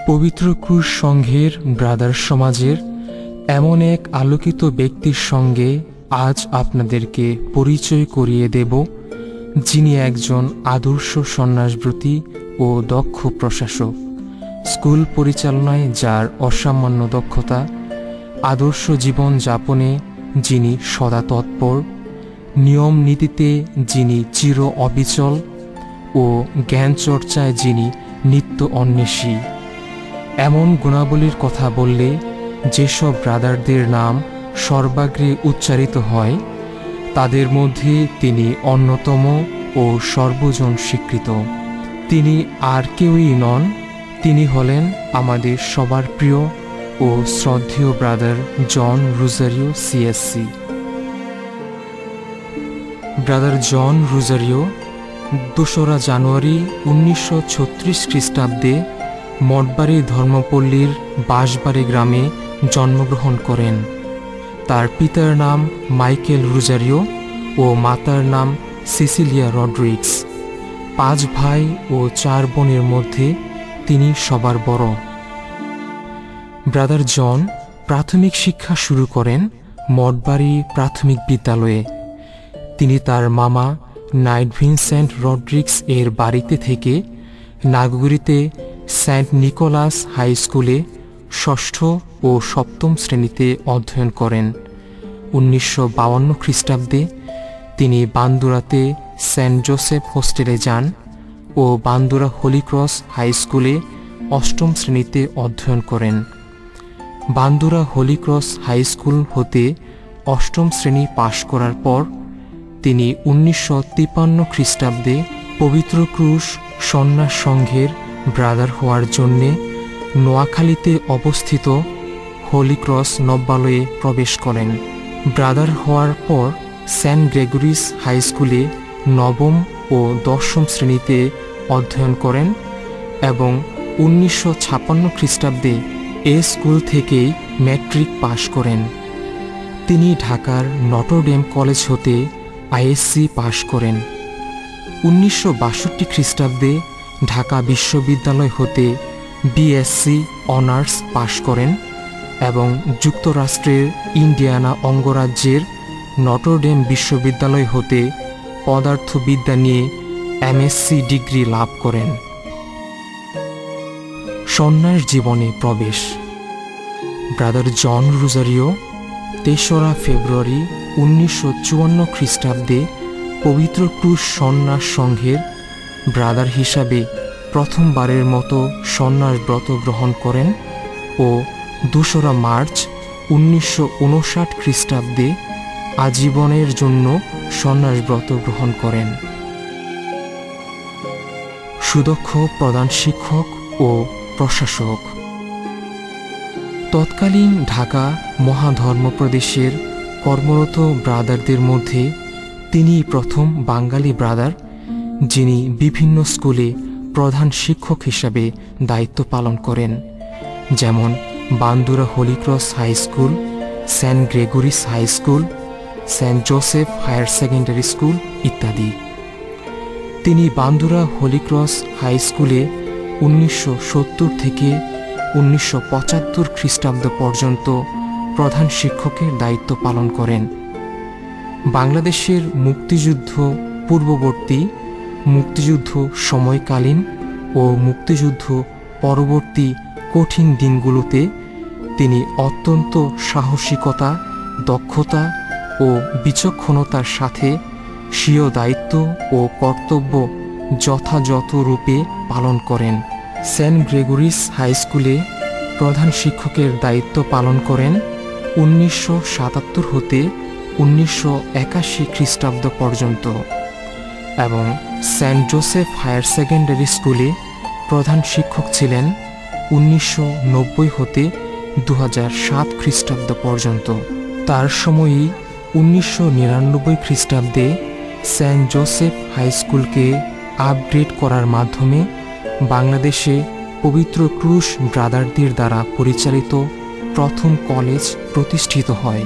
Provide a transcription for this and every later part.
পবিত্র ক্রুশ সংঘের ব্রাদার সমাজের এমন এক আলোকিত ব্যক্তির সঙ্গে আজ আপনাদেরকে পরিচয় করিয়ে দেব, যিনি একজন আদর্শ সন্ন্যাসব্রতী ও দক্ষ প্রশাসক। স্কুল পরিচালনায় যার অসামান্য দক্ষতা, আদর্শ জীবন যাপনে যিনি সদা তৎপর, নিয়ম নীতিতে যিনি চির অবিচল ও জ্ঞান চর্চায় যিনি নিত্য অন্বেষী। এমন গুণাবলীর কথা বললে যেসব ব্রাদারদের নাম সর্বাগ্রে উচ্চারিত হয়, তাদের মধ্যে তিনি অন্যতম ও সর্বজন স্বীকৃত। তিনি আর কেউই নন, তিনি হলেন আমাদের সবার প্রিয় ও শ্রদ্ধেয় brother John Rozario CSC. Brother John Rozario 2রা জানুয়ারি 1936 খ্রিস্টাব্দে মঠবাড়ি ধর্মপল্লীর বাঁশবাড়ি গ্রামে জন্মগ্রহণ করেন। তার পিতার নাম মাইকেল রোজারিও ও মাতার নাম সিসিলিয়া রড্রিগস। 5 ভাই ও 4 বোনের মধ্যে তিনি সবার বড়। ব্রাদার জন প্রাথমিক শিক্ষা শুরু করেন মঠবাড়ি প্রাথমিক বিদ্যালয়ে। তিনি তার মামা নাইট ভিনসেন্ট রড্রিগস এর বাড়িতে থেকে নাগরিতে সেন্ট নিকোলাস হাই স্কুলে 6ষ্ঠ ও 7ম শ্রেণীতে অধ্যয়ন করেন। 1952 খ্রিস্টাব্দে তিনি বান্দুরাতে সেন্ট জোসেফ হোস্টেলে যান ও বান্দুরা হোলি ক্রস হাই স্কুলে 8ম শ্রেণীতে অধ্যয়ন করেন। Bandura Holy Cross High School হতে 8ম শ্রেণী পাশ করার পর তিনি 1953 খ্রিস্টাব্দে পবিত্র ক্রুশ সন্ন্যাস সংঘের ব্রাদার হওয়ার জন্যে নোয়াখালীতে অবস্থিত হোলি ক্রস নব্যালয়ে প্রবেশ করেন। ব্রাদার হওয়ার পর সেন্ট গ্রেগরিস হাই স্কুলে 9ম ও 10ম শ্রেণীতে অধ্যয়ন করেন এবং 1956 খ্রিস্টাব্দে এ স্কুল থেকেই ম্যাট্রিক পাশ করেন। তিনি ঢাকার নটরডেম কলেজ হতে আইএসসি পাশ করেন। 1962 খ্রিস্টাব্দে ঢাকা বিশ্ববিদ্যালয় হতে বিএসসি অনার্স পাশ করেন এবং যুক্তরাষ্ট্রের ইন্ডিয়ানা অঙ্গরাজ্যের নটরডেম বিশ্ববিদ্যালয় হতে পদার্থবিদ্যা নিয়ে এমএসসি ডিগ্রি লাভ করেন। সন্ন্যাস জীবনে প্রবেশ। ব্রাদার জন রোজারিও 3রা ফেব্রুয়ারি 1954 খ্রিস্টাব্দে পবিত্র ক্রুশ সন্ন্যাস সংঘের ব্রাদার হিসাবে প্রথমবারের মতো সন্ন্যাস ব্রত গ্রহণ করেন ও 2রা মার্চ 1959 খ্রিস্টাব্দে আজীবনের জন্য সন্ন্যাস ব্রত গ্রহণ করেন। সুদক্ষ প্রধান শিক্ষক ও প্রশাসক। তৎকালীন ঢাকা মহাধর্মপ্রদেশের কর্মরত ব্রাদারদের মধ্যে তিনি প্রথম বাঙালি ব্রাদার, যিনি বিভিন্ন স্কুলে প্রধান শিক্ষক হিসাবে দায়িত্ব পালন করেন, যেমন Bandura Holy Cross High School, Saint Gregory's High School, Saint Joseph Higher Secondary School ইত্যাদি। তিনি বান্দুরা হোলি ক্রস হাই স্কুলে 1970 থেকে 1975 খ্রিস্টাব্দ পর্যন্ত প্রধান শিক্ষকের দায়িত্ব পালন করেন। বাংলাদেশের মুক্তিযুদ্ধ পূর্ববর্তী, মুক্তিযুদ্ধ সময়কালীন ও মুক্তিযুদ্ধ পরবর্তী কঠিন দিনগুলোতে তিনি অত্যন্ত সাহসিকতা, দক্ষতা ও বিচক্ষণতার সাথে স্বীয় দায়িত্ব ও কর্তব্য যথাযথ রূপে পালন করেন। সেন্ট গ্রেগরিস হাই স্কুলে প্রধান শিক্ষকের দায়িত্ব পালন করেন 1977 হতে 1981 খ্রিস্টাব্দ পর্যন্ত এবং সেন্ট জোসেফ হায়ার সেকেন্ডারি স্কুলে প্রধান শিক্ষক ছিলেন 1990 হতে 2007 খ্রিস্টাব্দ পর্যন্ত। তার সময়ই 1999 খ্রিস্টাব্দে সেন্ট জোসেফ হাই স্কুলকে আপগ্রেড করার মাধ্যমে বাংলাদেশে পবিত্র ক্রুশ ব্রাদারদের দ্বারা পরিচালিত প্রথম কলেজ প্রতিষ্ঠিত হয়।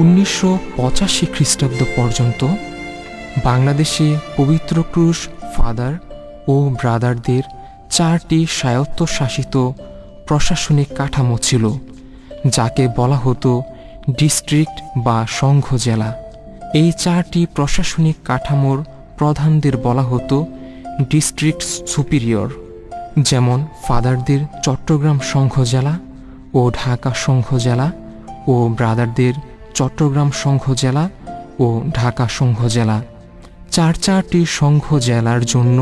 1985 খ্রিস্টাব্দ পর্যন্ত বাংলাদেশে পবিত্র ক্রুশ ফাদার ও ব্রাদারদের 4টি স্বায়ত্তশাসিত প্রশাসনিক কাঠামো ছিল, যাকে বলা হতো ডিস্ট্রিক্ট বা সংঘ জেলা। এই 4টি প্রশাসনিক কাঠামোর প্রধানদের বলা হতো ডিস্ট্রিক্ট সুপিরিয়র, যেমন ফাদারদের চট্টগ্রাম সংঘ জেলা ও ঢাকা সংঘ জেলা, ও ব্রাদারদের চট্টগ্রাম সংঘ জেলা ও ঢাকা সংঘ জেলা। 4টি সংঘ জেলার জন্য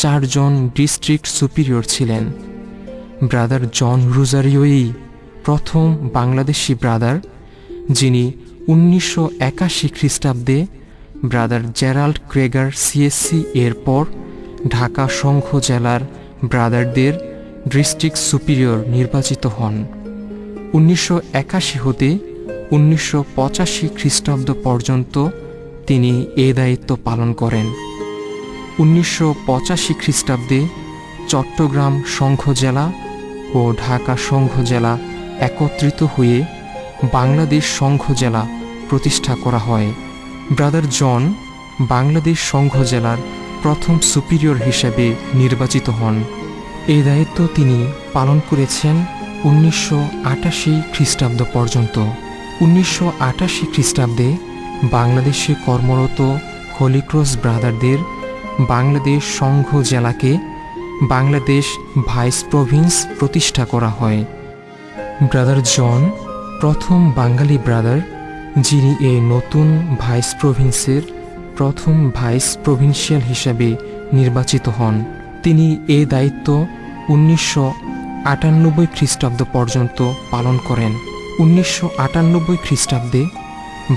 4 জন ডিস্ট্রিক্ট সুপিরিয়র ছিলেন। ব্রাদার জন রোজারিওই প্রথম বাংলাদেশি ব্রাদার, যিনি 1981 খ্রিস্টাব্দে ব্রাদার জেরাল্ড ক্রেগার সিএসসি এর পর ঢাকা সংঘ জেলার ব্রাদারদের ডিস্ট্রিক্ট সুপিরিয়র নির্বাচিত হন। 1981 হতে 1985 খ্রিস্টাব্দ পর্যন্ত তিনি এ দায়িত্ব পালন করেন। 1985 খ্রিস্টাব্দে চট্টগ্রাম সংঘ জেলা ও ঢাকা সংঘ জেলা একত্রিত হয়ে বাংলাদেশ সংঘ জেলা প্রতিষ্ঠা করা হয়। ব্রাদার জন বাংলাদেশ সংঘ জেলার প্রথম সুপিরিয়র হিসেবে নির্বাচিত হন। এই দায়িত্ব তিনি পালন করেছেন 1988 খ্রিস্টাব্দ পর্যন্ত। 1988 খ্রিস্টাব্দে বাংলাদেশে কর্মরত হোলি ক্রস ব্রাদারদের বাংলাদেশ সংঘ জেলাকে বাংলাদেশ ভাইস প্রভিন্স প্রতিষ্ঠা করা হয়। ব্রাদার জন প্রথম বাঙালি ব্রাদার, যিনি এই নতুন ভাইস প্রভিন্সের প্রথম ভাইস প্রভিন্সিয়াল হিসাবে নির্বাচিত হন। তিনি এই দায়িত্ব 1998 খ্রিস্টাব্দ পর্যন্ত পালন করেন। 1998 খ্রিস্টাব্দে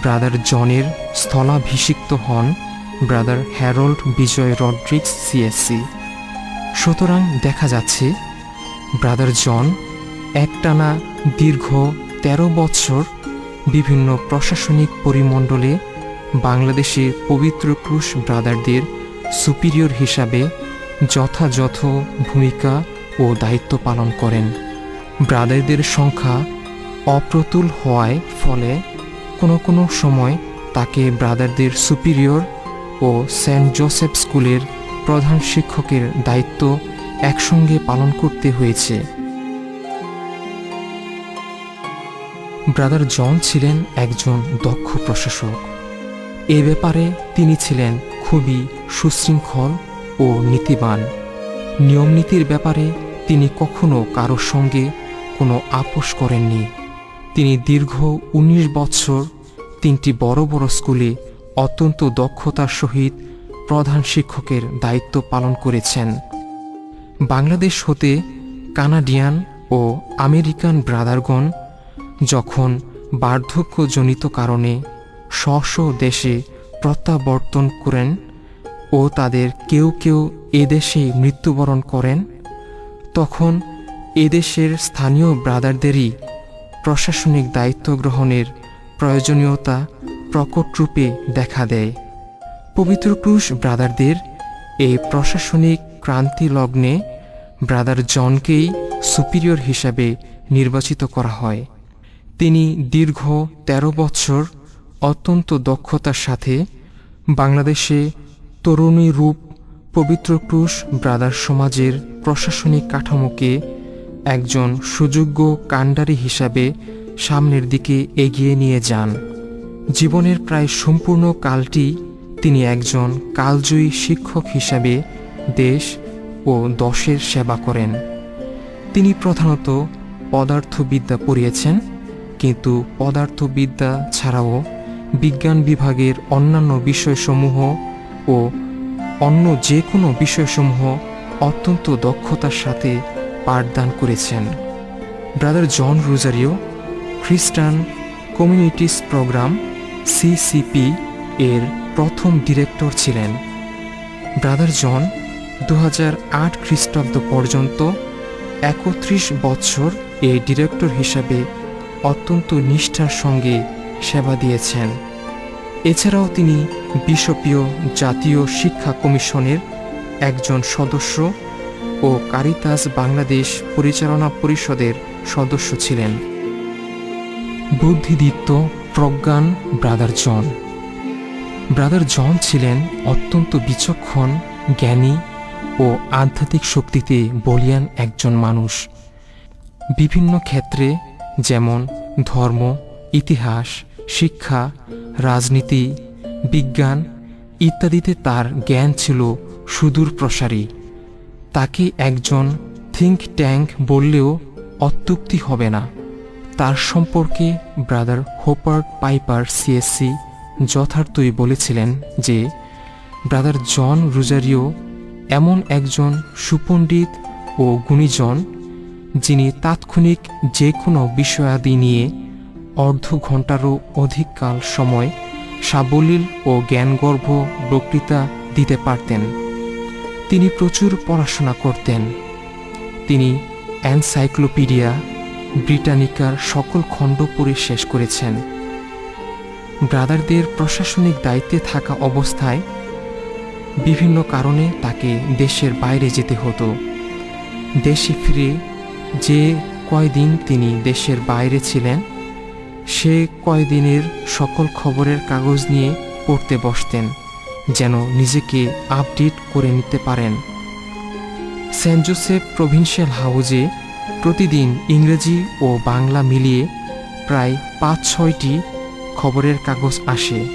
ব্রাদার জনের স্থলাভিষিক্ত হন ব্রাদার হ্যারল্ড বিজয় রড্রিক্স সিএসসি। সুতরাং দেখা যাচ্ছে ব্রাদার জন একটানা দীর্ঘ 13 বছর বিভিন্ন প্রশাসনিক পরিমণ্ডলে বাংলাদেশের পবিত্র ক্রুশ ব্রাদারদের সুপিরিয়র হিসাবে যথাযথ ভূমিকা ও দায়িত্ব পালন করেন। ব্রাদারদের সংখ্যা অপ্রতুল হওয়ায় ফলে কোনো সময় তাকে ব্রাদারদের সুপিরিয়র ও সেন্ট জোসেফ স্কুলের প্রধান শিক্ষকের দায়িত্ব একসঙ্গে পালন করতে হয়েছে। ব্রাদার জন ছিলেন একজন দক্ষ প্রশাসক। এ ব্যাপারে তিনি ছিলেন খুবই সুশৃঙ্খল ও নীতিবান। নিয়মনীতির ব্যাপারে তিনি কখনো কারোর সঙ্গে কোনো আপোষ করেননি। তিনি দীর্ঘ 19 বছর 3টি বড় বড় স্কুলে অত্যন্ত দক্ষতার সহিত প্রধান শিক্ষকের দায়িত্ব পালন করেছেন। বাংলাদেশ হতে কানাডিয়ান ও আমেরিকান ব্রাদারগণ যখন বার্ধক্যজনিত কারণে স্ব দেশে প্রত্যাবর্তন করেন ও তাদের কেউ কেউ এদেশে মৃত্যুবরণ করেন, তখন এদেশের স্থানীয় ব্রাদারদেরই প্রশাসনিক দায়িত্ব গ্রহণের প্রয়োজনীয়তা প্রকটরূপে দেখা দেয়। পবিত্র ক্রুশ ব্রাদারদের এই প্রশাসনিক ক্রান্তি লগ্নে ব্রাদার জনকেই সুপিরিয়র হিসাবে নির্বাচিত করা হয়। তিনি দীর্ঘ 13 বছর অত্যন্ত দক্ষতার সাথে বাংলাদেশে তরুণী রূপ পবিত্র ক্রুশ ব্রাদার সমাজের প্রশাসনিক কাঠামোকে একজন সুযোগ্য কাণ্ডারী হিসাবে সামনের দিকে এগিয়ে নিয়ে যান। জীবনের প্রায় সম্পূর্ণ কালটি তিনি একজন কালজয়ী শিক্ষক হিসাবে দেশ ও দশের সেবা করেন। তিনি প্রধানত পদার্থবিদ্যা পড়িয়েছেন, কিন্তু পদার্থবিদ্যা ছাড়াও বিজ্ঞান বিভাগের অন্যান্য বিষয়সমূহ ও অন্য যে কোনো বিষয়সমূহ অত্যন্ত দক্ষতার সাথে পাঠদান করেছেন। ব্রাদার জন রোজারিও খ্রিস্টান কমিউনিটিস প্রোগ্রাম সিসিপি এর প্রথম ডিরেক্টর ছিলেন। ব্রাদার জন 2008 খ্রিস্টাব্দ পর্যন্ত 31 বছর এই ডিরেক্টর হিসাবে অত্যন্ত নিষ্ঠার সঙ্গে সেবা দিয়েছেন। এছাড়াও তিনি বিশপীয় জাতীয় শিক্ষা কমিশনের একজন সদস্য ও কারিতাস বাংলাদেশ পরিচালনা পরিষদের সদস্য ছিলেন। বুদ্ধিদীপ্ত প্রজ্ঞান ব্রাদার জন। ব্রাদার জন ছিলেন অত্যন্ত বিচক্ষণ, জ্ঞানী ও আধ্যাত্মিক শক্তিতে বলীয়ান একজন মানুষ। বিভিন্ন ক্ষেত্রে যেমন ধর্ম, ইতিহাস, শিক্ষা, রাজনীতি, বিজ্ঞান ইত্যাদিতে তার জ্ঞান ছিল সুদূর প্রসারী। তাকে একজন থিঙ্ক ট্যাঙ্ক বললেও অত্যুক্তি হবে না। তার সম্পর্কে ব্রাদার হোপার্ট পাইপার সিএসসি যথার্থই বলেছিলেন যে ব্রাদার জন রোজারিও এমন একজন সুপণ্ডিত ও গুণীজন, যিনি তাৎক্ষণিক যে কোনো বিষয়াদি নিয়ে অর্ধ ঘণ্টারও অধিককাল সময় সাবলীল ও জ্ঞানগর্ভ বক্তৃতা দিতে পারতেন। তিনি প্রচুর পড়াশোনা করতেন। তিনি এনসাইক্লোপিডিয়া ব্রিটানিকার সকল খণ্ড পড়ে শেষ করেছেন। ব্রাদারদের প্রশাসনিক দায়িত্বে থাকা অবস্থায় বিভিন্ন কারণে তাকে দেশের বাইরে যেতে হতো। দেশে ফিরে যে কয়দিন তিনি দেশের বাইরে ছিলেন, সে কয়দিনের সকল খবরের কাগজ নিয়ে পড়তে বসতেন, যেন নিজেকে আপডেট করে নিতে পারেন। সেন্ট জোসেফ প্রভিন্সিয়াল হাউজে প্রতিদিন ইংরেজি ও বাংলা মিলিয়ে প্রায় ৫-৬টি খবরের কাগজ আসে।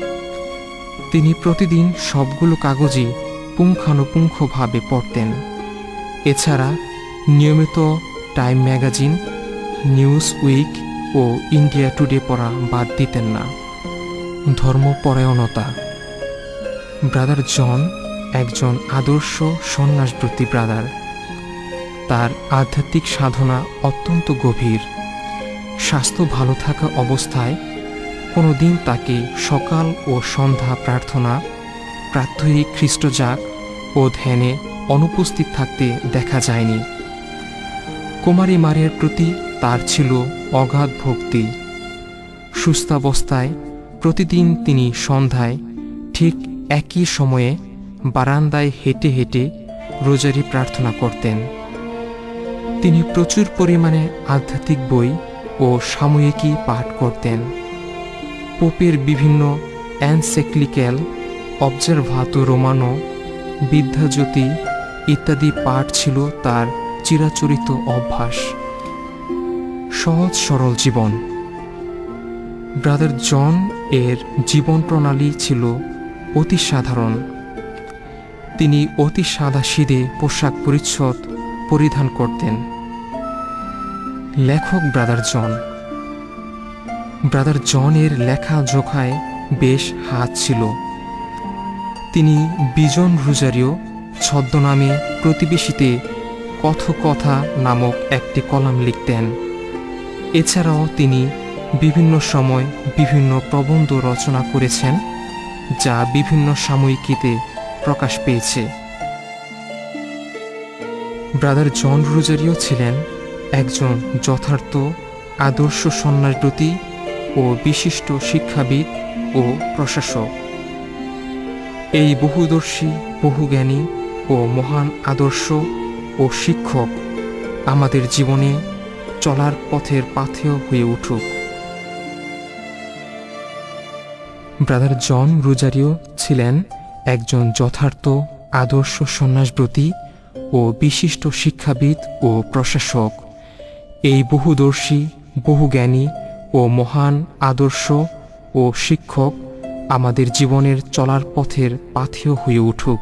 তিনি প্রতিদিন সবগুলো কাগজই পুঙ্খানুপুঙ্খভাবে পড়তেন। এছাড়া নিয়মিত টাইম ম্যাগাজিন, নিউজ উইক ও ইন্ডিয়া টুডে পড়া বাদ দিতেন না। ধর্মপরায়ণতা। ব্রাদার জন একজন আদর্শ সন্ন্যাসব্রতী ব্রাদার। তার আধ্যাত্মিক সাধনা অত্যন্ত গভীর। স্বাস্থ্য ভালো থাকা অবস্থায় কোনো দিন তাকে সকাল ও সন্ধ্যা প্রার্থনা, প্রাত্যহিক খ্রিস্টজাগ ও ধ্যানে অনুপস্থিত থাকতে দেখা যায়নি। কুমারী মারিয়ার প্রতি তার ছিল অগাধ ভক্তি। সুস্থাবস্থায় প্রতিদিন তিনি সন্ধ্যায় ঠিক একই সময়ে বারান্দায় হেঁটে হেঁটে রোজারি প্রার্থনা করতেন। তিনি প্রচুর পরিমাণে আধ্যাত্মিক বই ও সাময়িকী পাঠ করতেন। পোপের বিভিন্ন এনসাইক্লিক্যাল, অবজারভাতো রোমানো, বিদ্যাজ্যোতি ইত্যাদি পাঠ ছিল তার চিরাচরিত অভ্যাস। সহজ সরল জীবন। ব্রাদার জন এর জীবন প্রণালী ছিল অতি সাধারণ। তিনি অতি সাদাসিধে পোশাক পরিচ্ছদ পরিধান করতেন। লেখক ব্রাদার জন। ব্রাদার জনের লেখাজোখায় বেশ হাত ছিল। তিনি বিজন রোজারিও ছদ্মনামে প্রতিবেশীতে কথকথা নামক একটি কলাম লিখতেন। এছাড়াও তিনি বিভিন্ন সময় বিভিন্ন প্রবন্ধ রচনা করেছেন, যা বিভিন্ন সাময়িকীতে প্রকাশ পেয়েছে। ব্রাদার জন রোজারিও ছিলেন একজন যথার্থ আদর্শ সন্ন্যাসব্রতী ও বিশিষ্ট শিক্ষাবিদ ও প্রশাসক। এই বহুদর্শী, বহুজ্ঞানী ও মহান আদর্শ ও শিক্ষক আমাদের জীবনে চলার পথের পাথেয় হয়ে উঠুক। ব্রাদার জন রোজারিও ছিলেন একজন যথার্থ আদর্শ সন্ন্যাসব্রতী ও বিশিষ্ট শিক্ষাবিদ ও প্রশাসক। এই বহুদর্শী, বহুজ্ঞানী ও মহান আদর্শ ও শিক্ষক আমাদের জীবনের চলার পথের পাথেয় হয়ে উঠুক।